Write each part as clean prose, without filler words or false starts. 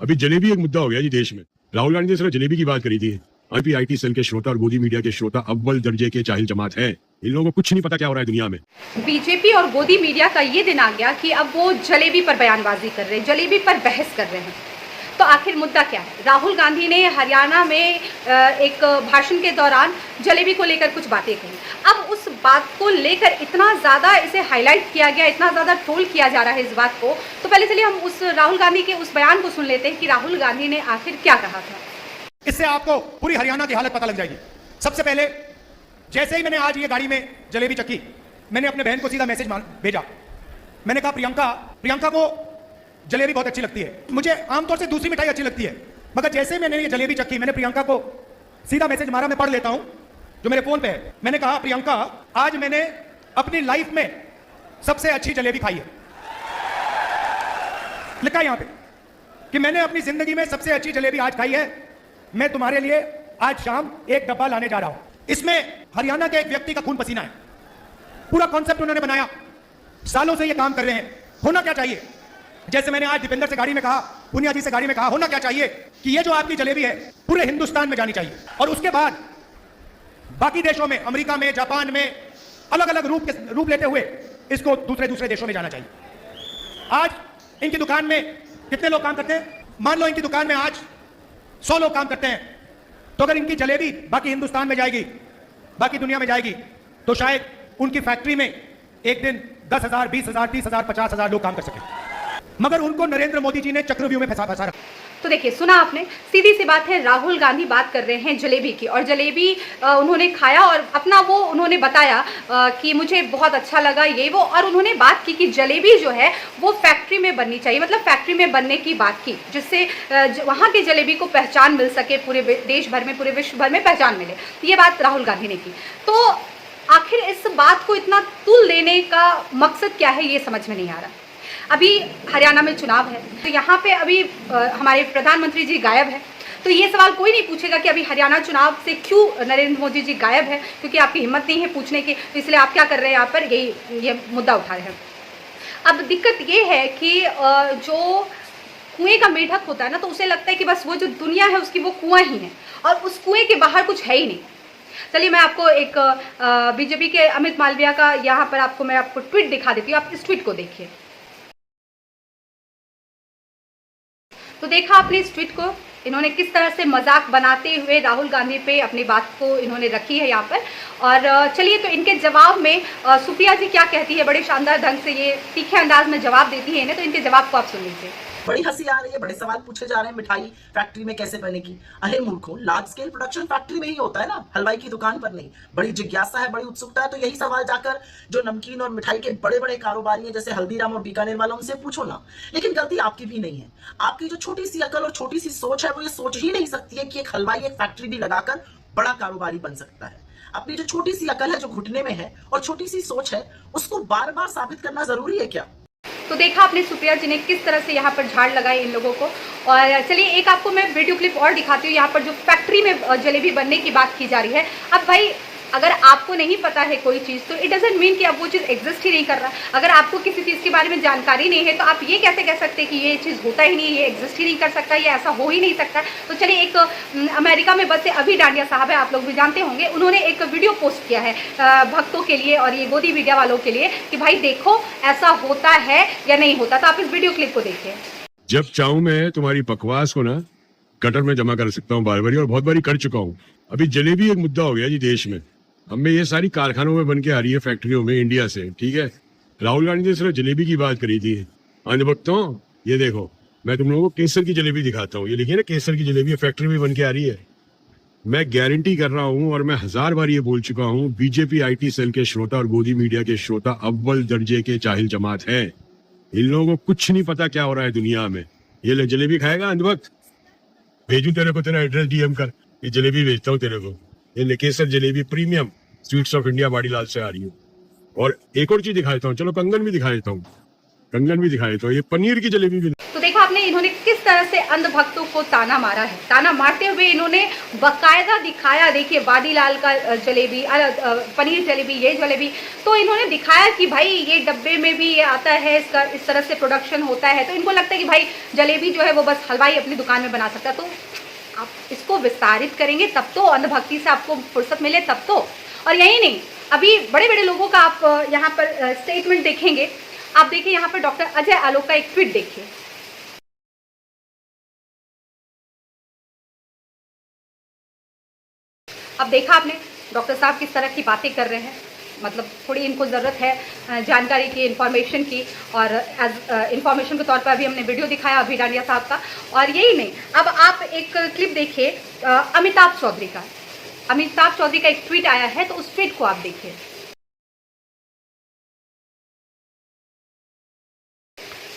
अभी जलेबी एक मुद्दा हो गया जी देश में। राहुल गांधी ने सिर्फ जलेबी की बात करी थी। आईटी सेल के श्रोता और गोदी मीडिया के श्रोता अव्वल दर्जे के जाहिल जमात हैं। इन लोगों को कुछ नहीं पता क्या हो रहा है दुनिया में। बीजेपी और गोदी मीडिया का ये दिन आ गया कि अब वो जलेबी पर बयानबाजी कर रहे हैं, जलेबी पर बहस कर रहे हैं। तो आखिर मुद्दा क्या है? राहुल गांधी ने हरियाणा में एक भाषण के दौरान जलेबी को लेकर कुछ बातें कही। अब उस बात को लेकर इतना ज़्यादा इसे हाईलाइट किया गया, इतना ज़्यादा ट्रोल किया जा रहा है इस बात को। तो पहले चलिए हम उस राहुल गांधी के उस बयान को सुन लेते हैं कि राहुल गांधी ने आखिर क्या कहा था। इससे आपको पूरी हरियाणा की हालत पता लग जाएगी। सबसे पहले जैसे ही मैंने आज ये गाड़ी में जलेबी चखी, मैंने अपने बहन को सीधा मैसेज भेजा। मैंने कहा प्रियंका को जलेबी बहुत अच्छी लगती है। मुझे आमतौर से दूसरी मिठाई अच्छी लगती है, मगर जैसे मैंने ये जलेबी चखी, मैंने प्रियंका को सीधा मैसेज मारा। मैं पढ़ लेता हूं जो मेरे फोन पे है। मैंने कहा प्रियंका, आज मैंने अपनी लाइफ में सबसे अच्छी जलेबी खाई है। लिखा यहां पे कि मैंने अपनी जिंदगी में सबसे अच्छी जलेबी आज खाई है। मैं तुम्हारे लिए आज शाम एक डब्बा लाने जा रहा हूं। इसमें हरियाणा के एक व्यक्ति का खून पसीना है। पूरा कॉन्सेप्ट उन्होंने बनाया, सालों से ये काम कर रहे हैं। होना क्या चाहिए? जैसे मैंने आज दीपेंद्र से गाड़ी में कहा, पुनिया जी से गाड़ी में कहा, होना क्या चाहिए कि ये जो आपकी जलेबी है पूरे हिंदुस्तान में जानी चाहिए, और उसके बाद बाकी देशों में, अमेरिका में, जापान में अलग अलग रूप लेते हुए इसको दूसरे देशों में जाना चाहिए। आज इनकी दुकान में कितने लोग काम करते हैं? मान लो इनकी दुकान में आज 100 लोग काम करते हैं, तो अगर इनकी जलेबी बाकी हिंदुस्तान में जाएगी, बाकी दुनिया में जाएगी, तो शायद उनकी फैक्ट्री में एक दिन 10,000, 20,000, 30,000, 50,000 लोग काम कर सके। मगर उनको नरेंद्र मोदी जी ने चक्रव्यूह में फंसा रखा। तो देखिए, सुना आपने, सीधी सी बात है। राहुल गांधी बात कर रहे हैं जलेबी की, और जलेबी उन्होंने खाया और अपना वो उन्होंने बताया कि मुझे बहुत अच्छा लगा ये वो, और उन्होंने बात की कि जलेबी जो है वो फैक्ट्री में बननी चाहिए, मतलब फैक्ट्री में बनने की बात की, जिससे वहाँ की जलेबी को पहचान मिल सके, पूरे देश भर में, पूरे विश्व भर में पहचान मिले। ये बात राहुल गांधी ने की। तो आखिर इस बात को इतना तुल देने का मकसद क्या है, ये समझ में नहीं आ रहा। अभी हरियाणा में चुनाव है, तो यहाँ पे अभी हमारे प्रधानमंत्री जी गायब है। तो ये सवाल कोई नहीं पूछेगा कि अभी हरियाणा चुनाव से क्यों नरेंद्र मोदी जी गायब है, क्योंकि आपकी हिम्मत नहीं है पूछने की, तो इसलिए आप क्या कर रहे हैं, यहाँ पर ये मुद्दा उठा रहे हैं। अब दिक्कत ये है कि जो कुएं का मेढक होता है ना, तो उसे लगता है कि बस वो जो दुनिया है उसकी वो कुआं ही है, और उस कुएं के बाहर कुछ है ही नहीं। चलिए मैं आपको एक बीजेपी के अमित मालविया का यहाँ पर मैं आपको ट्वीट दिखा देती हूँ। आप इस ट्वीट को देखिए। तो देखा आपने इस ट्वीट को, इन्होंने किस तरह से मजाक बनाते हुए राहुल गांधी पे अपनी बात को इन्होंने रखी है यहाँ पर। और चलिए, तो इनके जवाब में सुप्रिया जी क्या कहती है, बड़े शानदार ढंग से ये तीखे अंदाज में जवाब देती है इन्हें। तो इनके जवाब को आप सुन लीजिए। बड़ी हंसी आ रही है, बड़े सवाल पूछे जा रहे हैं मिठाई फैक्ट्री में कैसे बनेगी। अरे मूर्खों, लार्ज स्केल प्रोडक्शन फैक्ट्री में ही होता है ना, हलवाई की दुकान पर नहीं। बड़ी जिज्ञासा है, बड़ी उत्सुकता है, तो यही सवाल जाकर जो नमकीन और मिठाई के बड़े बड़े कारोबारी हैं, जैसे हल्दीराम और बीकानेर वाला, उनसे पूछो ना। लेकिन गलती आपकी भी नहीं है। आपकी जो छोटी सी अकल और छोटी सी सोच है, वो ये सोच ही नहीं सकती है कि एक हलवाई एक फैक्ट्री भी लगाकर बड़ा कारोबारी बन सकता है। अपनी जो छोटी सी अकल है, जो घुटने में है, और छोटी सी सोच है, उसको बार बार साबित करना जरूरी है क्या? तो देखा आपने सुप्रिया जी ने किस तरह से यहाँ पर झाड़ लगाए इन लोगों को। और चलिए एक आपको मैं वीडियो क्लिप और दिखाती हूँ, यहाँ पर जो फैक्ट्री में जलेबी बनने की बात की जा रही है। अब भाई, अगर आपको नहीं पता है कोई चीज़, तो इट डजंट मीन कि अब वो चीज़ एग्जिस्ट ही नहीं कर रहा। अगर आपको किसी चीज़ के बारे में जानकारी नहीं है, तो आप ये कैसे कह सकते हैं कि ये चीज़ होता ही नहीं, ये एग्जिस्ट ही नहीं कर सकता, ये ऐसा हो ही नहीं सकता। तो चलिए, एक अमेरिका में बसे अभी डांडिया साहब है, आप लोग भी जानते होंगे, उन्होंने एक वीडियो पोस्ट किया है भक्तों के लिए और ये गोदी मीडिया वालों के लिए कि भाई देखो ऐसा होता है या नहीं होता। तो आप इस वीडियो क्लिप को देखिए। जब चाहूं मैं तुम्हारी बकवास को ना गटर में जमा कर सकता हूँ बार बारी, और बहुत बारी कर चुका हूँ। अभी जलेबी एक मुद्दा हो गया जी देश में। हमें ये सारी कारखानों में बन के आ रही है, फैक्ट्रियों में, इंडिया से। ठीक है, राहुल गांधी ने सिर्फ जलेबी की बात करी थी। अंधभक्तों, ये देखो, मैं तुम लोगों को केसर की जलेबी दिखाता हूँ। ये लिखिए ना, केसर की जलेबी फैक्ट्री में बन के आ रही है। मैं गारंटी कर रहा हूँ, और मैं 1000 बार ये बोल चुका हूँ, बीजेपी आईटी सेल के श्रोता और गोदी मीडिया के श्रोता अव्वल दर्जे के जाहिल जमात हैं। इन लोगों को कुछ नहीं पता क्या हो रहा है दुनिया में। ये ले जलेबी खाएगा अंधभक्त, भेजू तेरे को, तेरा एड्रेस डीएम कर, ये जलेबी भेजता हूँ तेरे को। ये ले kesar jalebi premium sweets of India Vadilal से आ रही है। और एक और चीज दिखा देता हूँ, चलो कंगन भी दिखा देता हूँ, कंगन भी दिखा देता हूँ, ये पनीर की जलेबी भी। तो देखा आपने, इन्होंने किस तरह से अंधभक्तों को ताना मारा है। ताना मारते हुए इन्होंने बाकायदा दिखाया, देखिए वाडीलाल का जलेबी, पनीर जलेबी, ये जलेबी, तो इन्होंने दिखाया कि भाई ये डब्बे में भी ये आता है, इसका इस तरह से प्रोडक्शन होता है। तो इनको लगता है कि भाई जलेबी जो है वो बस हलवाई अपनी दुकान में बना सकता है। तो आप इसको विस्तारित करेंगे तब तो, अंधभक्ति से आपको फुर्सत मिले तब तो। और यही नहीं, अभी बड़े बड़े लोगों का आप यहाँ पर स्टेटमेंट देखेंगे। आप देखिए यहाँ पर डॉक्टर अजय आलोक का एक ट्वीट देखिए। अब देखा आपने डॉक्टर साहब किस तरह की बातें कर रहे हैं, मतलब थोड़ी इनको ज़रूरत है जानकारी की, इन्फॉर्मेशन की, और एज इन्फॉर्मेशन के तौर पर अभी हमने वीडियो दिखाया अभी डांडिया साहब का। और यही नहीं, अब आप एक क्लिप देखिए अमिताभ चौधरी का। अमिताभ चौधरी का एक ट्वीट आया है, तो उस ट्वीट को आप देखिए।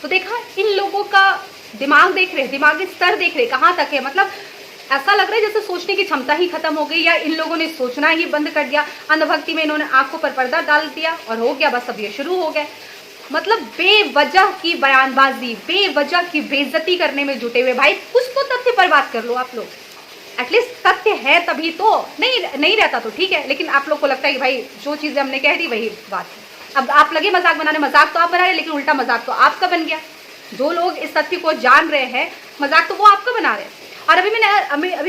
तो देखा, इन लोगों का दिमाग देख रहे, दिमागी स्तर देख रहे कहाँ तक है। मतलब ऐसा लग रहा है जैसे सोचने की क्षमता ही खत्म हो गई, या इन लोगों ने सोचना ही बंद कर दिया। अंधभक्ति में इन्होंने आंखों पर पर्दा डाल दिया और हो गया, बस अब ये शुरू हो गए। मतलब बेवजह की बयानबाजी, बेवजह की बेइज्जती करने में जुटे हुए। भाई कुछ तो तथ्य पर बात कर लो आप लोग, एटलीस्ट तथ्य है तभी तो। नहीं रहता तो ठीक है, लेकिन आप लोग को लगता है कि भाई जो चीज़ें हमने कह दी वही बात है। अब आप लगे मजाक बनाने, मजाक तो आप बना रहे, लेकिन उल्टा मजाक तो आपका बन गया। जो लोग इस तथ्य को जान रहे हैं, मजाक तो वो आपका बना रहे हैं। और अभी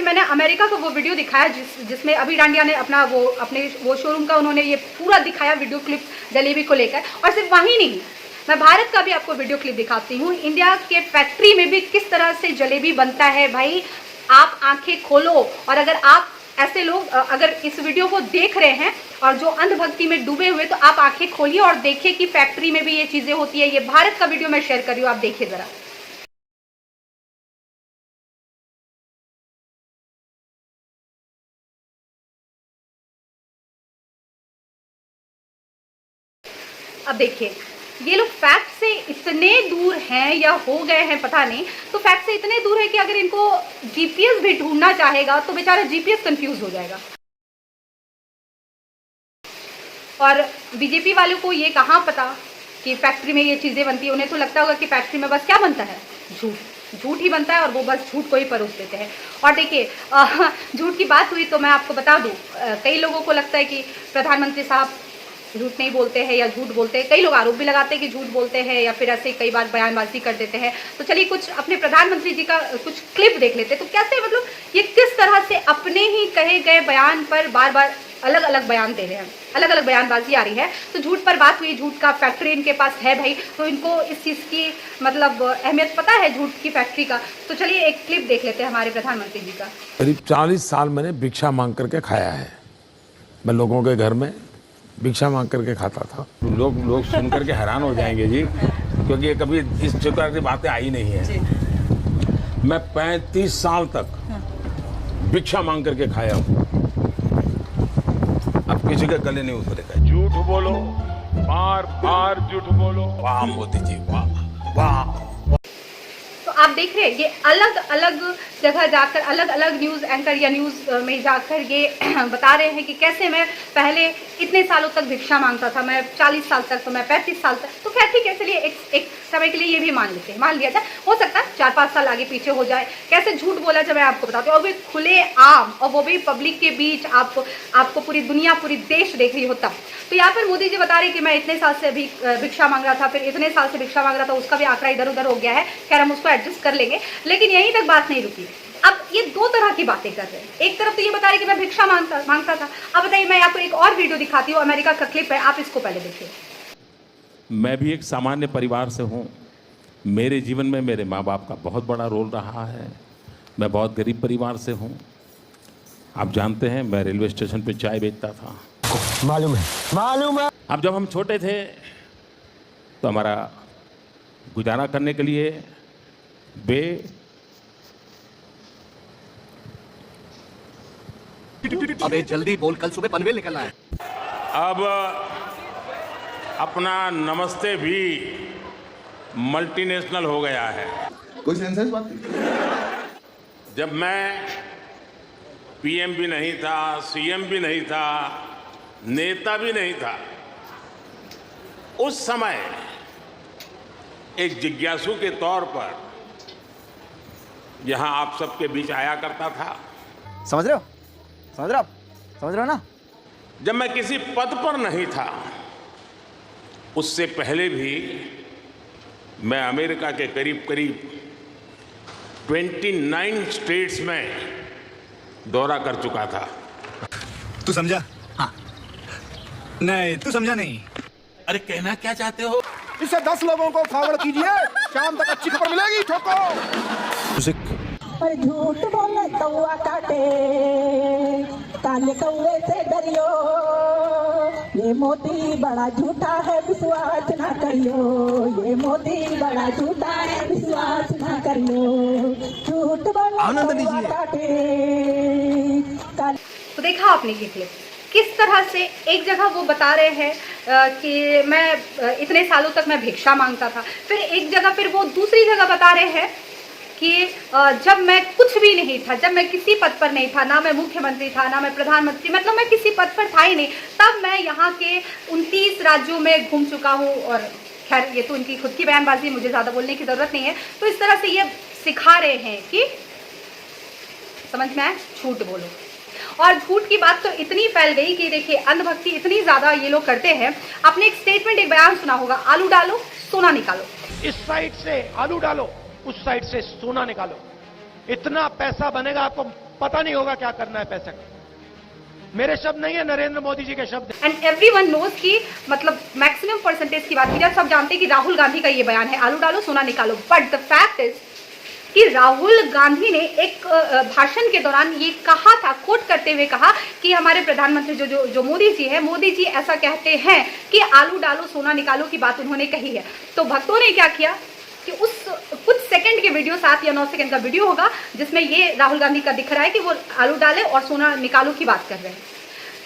मैंने अमेरिका का वो वीडियो दिखाया जिसमें अभी डांडिया ने अपने शोरूम का उन्होंने ये पूरा दिखाया वीडियो क्लिप जलेबी को लेकर। और सिर्फ वहीं नहीं, मैं भारत का भी आपको वीडियो क्लिप दिखाती हूँ। इंडिया के फैक्ट्री में भी किस तरह से जलेबी बनता है। भाई आप आंखें खोलो, और अगर आप ऐसे लोग अगर इस वीडियो को देख रहे हैं और जो अंधभक्ति में डूबे हुए, तो आप आंखें खोलिए और देखिए कि फैक्ट्री में भी ये चीजें होती है। ये भारत का वीडियो मैं शेयर कर रही हूँ, आप देखिए जरा। अब देखिए, ये लोग फैक्ट से इतने दूर हैं या हो गए हैं पता नहीं। तो फैक्ट से इतने दूर है कि अगर इनको जीपीएस भी ढूंढना चाहेगा तो बेचारा जीपीएस कंफ्यूज हो जाएगा। और बीजेपी वालों को ये कहाँ पता कि फैक्ट्री में ये चीज़ें बनती है। उन्हें तो लगता होगा कि फैक्ट्री में बस क्या बनता है, झूठ ही बनता है, और वो बस झूठ को ही परोस देते हैं। और देखिए, झूठ की बात हुई तो मैं आपको बता दूं, कई लोगों को लगता है कि प्रधानमंत्री साहब झूठ नहीं बोलते हैं या झूठ बोलते हैं। कई लोग आरोप भी लगाते हैं कि झूठ बोलते हैं या फिर ऐसे कई बार बयानबाजी कर देते हैं। तो चलिए कुछ अपने प्रधानमंत्री जी का कुछ क्लिप देख लेते हैं। तो कैसे, मतलब ये किस तरह से अपने ही कहे गए बयान पर बार बार अलग अलग बयान दे रहे हैं, अलग अलग बयानबाजी आ रही है। तो झूठ पर बात हुई, झूठ का फैक्ट्री इनके पास है भाई, तो इनको इस चीज़ की मतलब अहमियत पता है झूठ की फैक्ट्री का। तो चलिए एक क्लिप देख लेते हैं हमारे प्रधानमंत्री जी का। करीब 40 साल मैंने भिक्षा मांग करके खाया है। मैं लोगों के घर में भिक्षा मांग करके खाता था। लोग सुन करके हैरान हो जाएंगे जी, क्योंकि ये कभी इस प्रकार की बातें आई नहीं है। मैं 35 साल तक भिक्षा मांग करके खाया हूँ। अब किसी के गले नहीं उतरेगा। झूठ बोलो, बार बार झूठ बोलो। वाह मोदी जी, वाह वाह। तो आप देख रहे हैं, ये अलग अलग जगह जाकर, अलग अलग न्यूज़ एंकर या न्यूज़ में जाकर ये बता रहे हैं कि कैसे मैं पहले इतने सालों तक भिक्षा मांगता था, मैं 40 साल तक, तो मैं 35 साल तक। तो खैर ठीक है, चलिए एक समय के लिए ये भी मान लेते हैं, मान लिया जाए। हो सकता है 4-5 साल आगे पीछे हो जाए। कैसे झूठ बोला जब मैं आपको बताती हूँ, और भी खुले आम, और वो भी पब्लिक के बीच, आपको पूरी दुनिया, पूरी देश देख रही हो तब। तो यहाँ पर मोदी जी बता रहे कि मैं इतने साल से अभी भिक्षा मांग रहा था, फिर इतने साल से भिक्षा मांग रहा था, उसका भी आंकड़ा इधर उधर हो गया है। खैर हम उसको एडजस्ट कर लेंगे, लेकिन यहीं तक बात नहीं रुकी। अब ये दो तरह की बातें कर रहे हैं। एक तरफ तो ये बता रहे कि मैं भिक्षा मांगता था। अब बताइए, मैं आपको एक और वीडियो दिखाती हूँ, अमेरिका का क्लिप है, आप इसको पहले देखिए। मैं भी एक सामान्य परिवार से हूँ। मेरे जीवन में मेरे माँ बाप का बहुत बड़ा रोल रहा है। मैं बहुत गरीब परिवार से हूँ। आप जानते हैं, मैं रेलवे स्टेशन पे चाय बेचता था। मालूम है। अब जब हम छोटे थे तो हमारा गुजारा करने के लिए अबे जल्दी बोल, कल सुबह पनवेल निकलना है। अब अपना नमस्ते भी मल्टीनेशनल हो गया है। कोई सेंसेस बात नहीं। जब मैं पीएम भी नहीं था, सीएम भी नहीं था, नेता भी नहीं था, उस समय एक जिज्ञासु के तौर पर यहाँ आप सबके बीच आया करता था। समझ रहे हो? समझ रहे हो आप? समझ रहे हो ना? जब मैं किसी पद पर नहीं था, उससे पहले भी मैं अमेरिका के करीब करीब 29 स्टेट्स में दौरा कर चुका था। तू समझा? हाँ। नहीं, तू समझा नहीं। अरे कहना क्या चाहते हो? इसे 10 लोगों को फॉरवर्ड कीजिए, शाम तक अच्छी खबर मिलेगी। ठोको। पर झूठ बोले कौआ काटे, काले कौए से डरियो, ये मोदी बड़ा झूठा है विश्वास ना करियो, ये मोदी बड़ा झूठा है विश्वास ना करियो, झूठ बोले कौआ काटे। तो देखा आपने ये क्लिप, किस तरह से एक जगह वो बता रहे हैं कि मैं इतने सालों तक मैं भिक्षा मांगता था, फिर एक जगह फिर वो दूसरी जगह बता रहे हैं कि जब मैं कुछ भी नहीं था, जब मैं किसी पद पर नहीं था, ना मैं मुख्यमंत्री था, ना मैं प्रधानमंत्री, मतलब मैं किसी पद पर था ही नहीं, तब मैं यहाँ के 29 राज्यों में घूम चुका हूँ। और खैर ये तो उनकी खुद की बयानबाजी, मुझे ज़्यादा बोलने की ज़रूरत नहीं है। तो इस तरह से ये सिखा रहे हैं कि समझ में आए, झूठ बोलो। और झूठ की बात तो इतनी फैल गई कि देखिए अंधभक्ति इतनी ज़्यादा ये लोग करते हैं। आपने एक स्टेटमेंट, एक बयान सुना होगा, आलू डालो सोना निकालो। इस साइड से आलू डालो, उस साइड से सोना निकालो, इतना पैसा बनेगा, आपको पता नहीं होगा क्या करना है पैसे का। मेरे शब्द नहीं है, नरेंद्र मोदी जी के शब्द। एंड एवरीवन नोज की मतलब मैक्सिमम परसेंटेज की बात की जाए, सब जानते हैं कि राहुल गांधी का ये बयान है, आलू डालो सोना निकालो। बट द फैक्ट इज कि राहुल गांधी ने एक भाषण के दौरान ये कहा था, कोट करते हुए कहा कि हमारे प्रधानमंत्री जो मोदी जी है, मोदी जी ऐसा कहते हैं कि आलू डालो सोना निकालो की बात उन्होंने कही है। तो भक्तों ने क्या किया कि उस कुछ सेकंड के वीडियो, 7 या 9 सेकंड का वीडियो होगा, जिसमें ये राहुल गांधी का दिख रहा है कि वो आलू डाले और सोना निकालो की बात कर रहे हैं।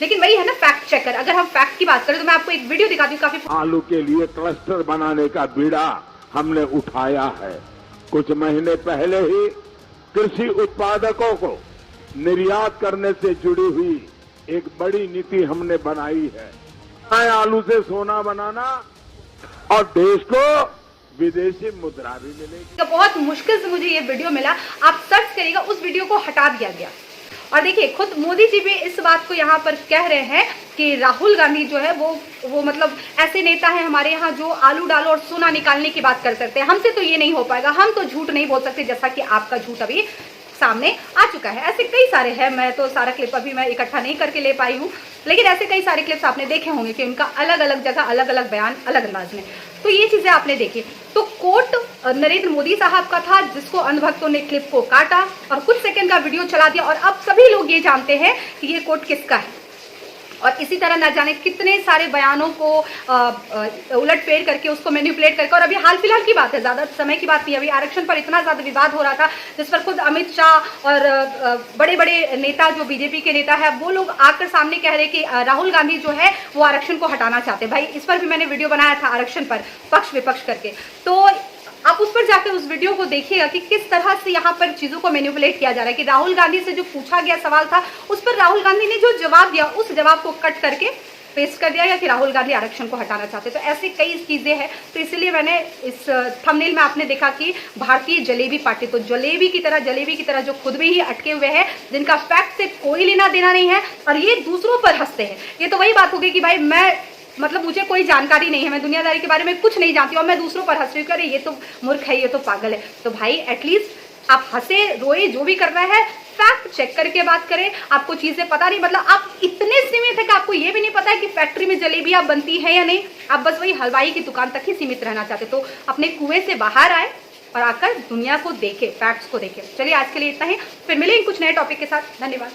लेकिन वही है ना फैक्ट चेकर, अगर हम फैक्ट की बात करें तो मैं आपको एक वीडियो दिखाती हूँ काफी। आलू के लिए क्लस्टर बनाने का बीड़ा हमने उठाया है। कुछ महीने पहले ही कृषि उत्पादकों को निर्यात करने से जुड़ी हुई एक बड़ी नीति हमने बनाई है। आलू से सोना बनाना और देश को विदेशी मुद्रा भी मिलेगी। बहुत मुश्किल से मुझे ये वीडियो मिला, आप सर्च करिएगा, उस वीडियो को हटा दिया गया। और देखिए खुद मोदी जी भी इस बात को यहाँ पर कह रहे हैं कि राहुल गांधी जो है वो मतलब ऐसे नेता हैं हमारे यहाँ जो आलू डालो और सोना निकालने की बात कर सकते हैं। हमसे तो ये नहीं हो पाएगा, हम तो झूठ नहीं बोल सकते, जैसा कि आपका झूठ अभी सामने आ चुका है। ऐसे कई सारे हैं, मैं तो सारा क्लिप अभी मैं इकट्ठा नहीं करके ले पाई हूँ, लेकिन ऐसे कई सारे क्लिप्स आपने देखे होंगे कि उनका अलग अलग जगह अलग अलग बयान अलग अंदाज में। तो ये चीजें आपने देखी। तो कोट नरेंद्र मोदी साहब का था, जिसको अंधभक्तों ने क्लिप को काटा और कुछ सेकंड का वीडियो चला दिया, और अब सभी लोग ये जानते हैं कि ये कोट किसका है। और इसी तरह न जाने कितने सारे बयानों को उलटफेर करके उसको मैनिपुलेट करके, और अभी हाल फिलहाल की बात है, ज़्यादा समय की बात नहीं, अभी आरक्षण पर इतना ज़्यादा विवाद हो रहा था जिस पर खुद अमित शाह और बड़े बड़े नेता जो बीजेपी के नेता है वो लोग आकर सामने कह रहे कि राहुल गांधी जो है वो आरक्षण को हटाना चाहते। भाई इस पर भी मैंने वीडियो बनाया था आरक्षण पर, पक्ष विपक्ष करके, तो आप उस पर जाकर उस वीडियो को देखिएगा कि किस तरह से यहाँ पर चीजों को मैनिपुलेट किया जा रहा है कि राहुल गांधी से जो पूछा गया सवाल था उस पर राहुल गांधी ने जो जवाब दिया उस जवाब को कट करके पेस्ट कर दिया गया कि राहुल गांधी आरक्षण को हटाना चाहते। तो ऐसी कई चीजें हैं, तो इसलिए मैंने इस थंबनेल में आपने देखा कि भारतीय जलेबी पार्टी, तो जलेबी की तरह जो खुद में ही अटके हुए हैं, जिनका फैक्ट से कोई लेना देना नहीं है, और ये दूसरों पर हंसते हैं। ये तो वही बात हो गई कि भाई मैं मतलब मुझे कोई जानकारी नहीं है, मैं दुनियादारी के बारे में कुछ नहीं जानती और मैं दूसरों पर हंस रही हूँ, ये तो मूर्ख है, ये तो पागल है। तो भाई एटलीस्ट आप हंसे रोए जो भी करना है फैक्ट चेक करके बात करें। आपको चीजें पता नहीं, मतलब आप इतने सीमित है कि आपको ये भी नहीं पता है कि फैक्ट्री में जलेबियां बनती है या नहीं, आप बस वही हलवाई की दुकान तक ही सीमित रहना चाहते। तो अपने कुएं से बाहर आए और आकर दुनिया को देखे, फैक्ट्स को देखे। चलिए आज के लिए इतना ही, फिर मिलेंगे कुछ नए टॉपिक के साथ। धन्यवाद।